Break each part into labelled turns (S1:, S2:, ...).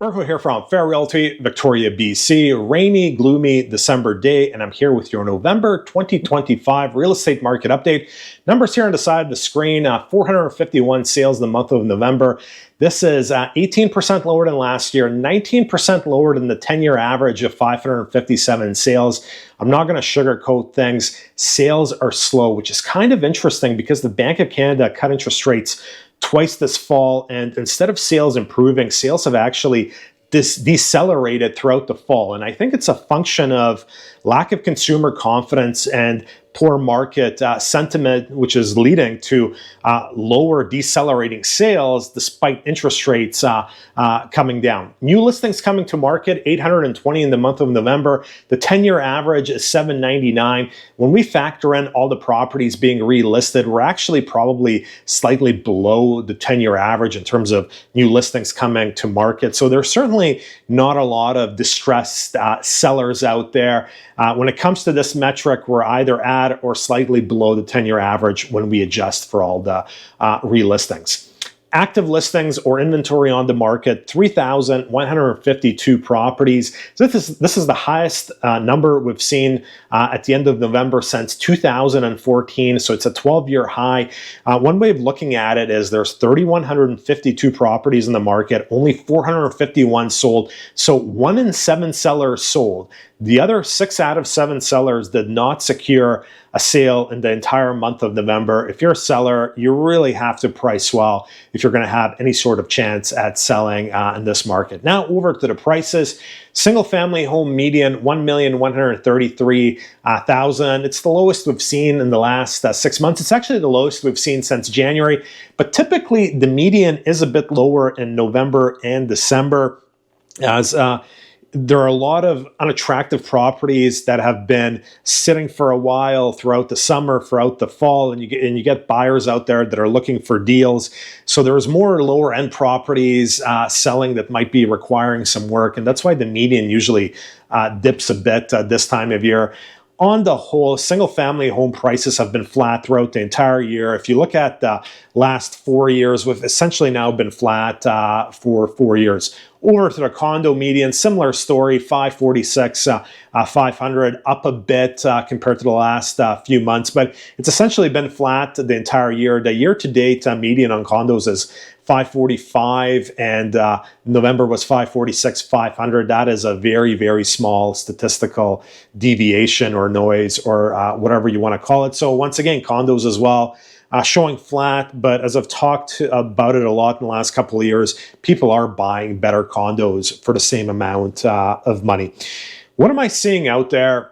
S1: Marko here from Fair Realty, Victoria, BC. Rainy, gloomy December day, and I'm here with your November 2025 real estate market update. Numbers here on the side of the screen, 451 sales in the month of November. This is 18% lower than last year, 19% lower than the 10-year average of 557 sales. I'm not going to sugarcoat things. Sales are slow, which is kind of interesting because the Bank of Canada cut interest rates twice this fall, and instead of sales improving, sales have actually decelerated throughout the fall. And I think it's a function of lack of consumer confidence and poor market sentiment, which is leading to lower decelerating sales despite interest rates coming down. New listings coming to market, 820 in the month of November. The 10-year average is 799. When we factor in all the properties being relisted, we're actually probably slightly below the 10-year average in terms of new listings coming to market. So there's certainly not a lot of distressed sellers out there. When it comes to this metric, we're either at or slightly below the 10-year average when we adjust for all the relistings. Active listings or inventory on the market, 3,152 properties. So this is the highest number we've seen at the end of November since 2014. So it's a 12-year high. One way of looking at it is there's 3,152 properties in the market, only 451 sold. So 1 in 7 sellers sold. The other 6 out of 7 sellers did not secure a sale in the entire month of November. If you're a seller, you really have to price well if you're going to have any sort of chance at selling in this market. Now over to the prices. Single family home median, $1,133,000. It's the lowest we've seen in the last 6 months. It's actually the lowest we've seen since January, but typically the median is a bit lower in November and December as there are a lot of unattractive properties that have been sitting for a while throughout the summer, throughout the fall, and you get buyers out there that are looking for deals. So there's more lower end properties selling that might be requiring some work, and that's why the median usually dips a bit this time of year. On the whole, single-family home prices have been flat throughout the entire year. If you look at the last 4 years, we've essentially now been flat for 4 years. Over to the condo median, similar story, 546, 500, up a bit compared to the last few months, but it's essentially been flat the entire year. The year-to-date median on condos is 545, and November was 546, 500. That is a very, very small statistical deviation or noise or whatever you want to call it. So once again, condos as well. Showing flat, but as I've talked about it a lot in the last couple of years, people are buying better condos for the same amount of money. What am I seeing out there?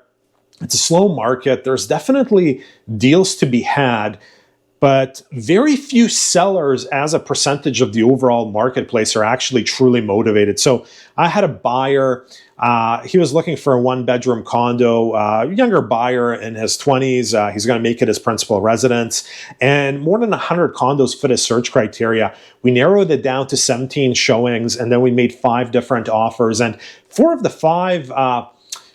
S1: It's a slow market. There's definitely deals to be had, but very few sellers as a percentage of the overall marketplace are actually truly motivated. So I had a buyer, he was looking for a 1-bedroom condo, younger buyer in his 20s. He's going to make it his principal residence, and more than 100 condos fit his search criteria. We narrowed it down to 17 showings, and then we made 5 different offers, and 4 of the 5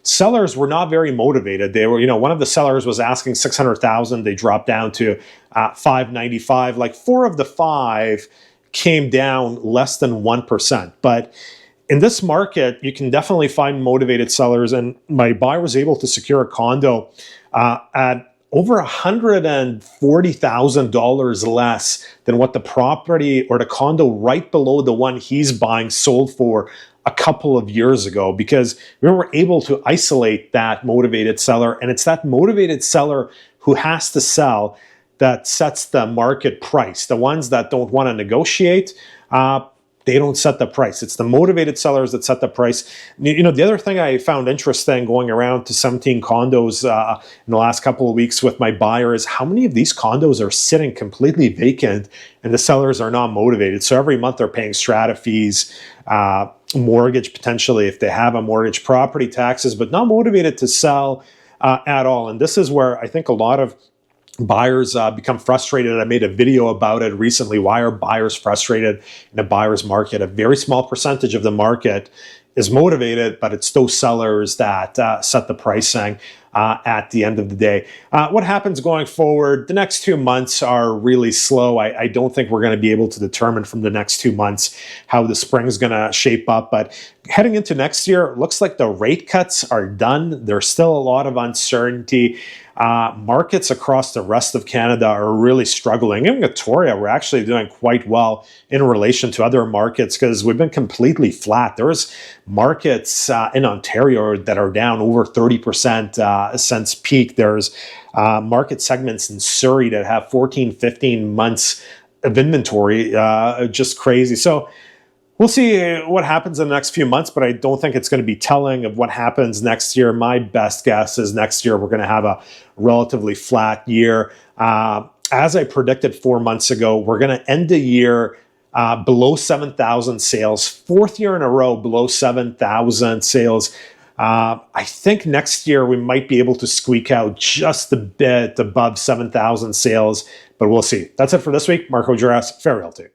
S1: sellers were not very motivated. They were, one of the sellers was asking $600,000. They dropped down to $595. Like 4 of the 5 came down less than 1%. But in this market, you can definitely find motivated sellers. And my buyer was able to secure a condo at over $140,000 less than what the property or the condo right below the one he's buying sold for a couple of years ago, because we were able to isolate that motivated seller, and it's that motivated seller who has to sell that sets the market price. The ones that don't want to negotiate, they don't set the price. It's the motivated sellers that set the price. The other thing I found interesting going around to 17 condos in the last couple of weeks with my buyer is how many of these condos are sitting completely vacant and the sellers are not motivated. So every month they're paying strata fees, mortgage potentially if they have a mortgage, property taxes, but not motivated to sell at all. And this is where I think a lot of buyers become frustrated. I made a video about it recently. Why are buyers frustrated in a buyer's market? A very small percentage of the market is motivated, but it's those sellers that set the pricing. at the end of the day. What happens going forward? The next 2 months are really slow. I don't think we're going to be able to determine from the next 2 months how the spring is going to shape up. But heading into next year, it looks like the rate cuts are done. There's still a lot of uncertainty. Markets across the rest of Canada are really struggling. In Victoria, we're actually doing quite well in relation to other markets because we've been completely flat. There's markets in Ontario that are down over 30% since peak. There's market segments in Surrey that have 14, 15 months of inventory, just crazy. So we'll see what happens in the next few months, but I don't think it's going to be telling of what happens next year. My best guess is next year we're going to have a relatively flat year. As I predicted 4 months ago, we're going to end the year below 7,000 sales, fourth year in a row below 7,000 sales. I think next year we might be able to squeak out just a bit above 7,000 sales, but we'll see. That's it for this week. Marko, Juras, Fair Realty.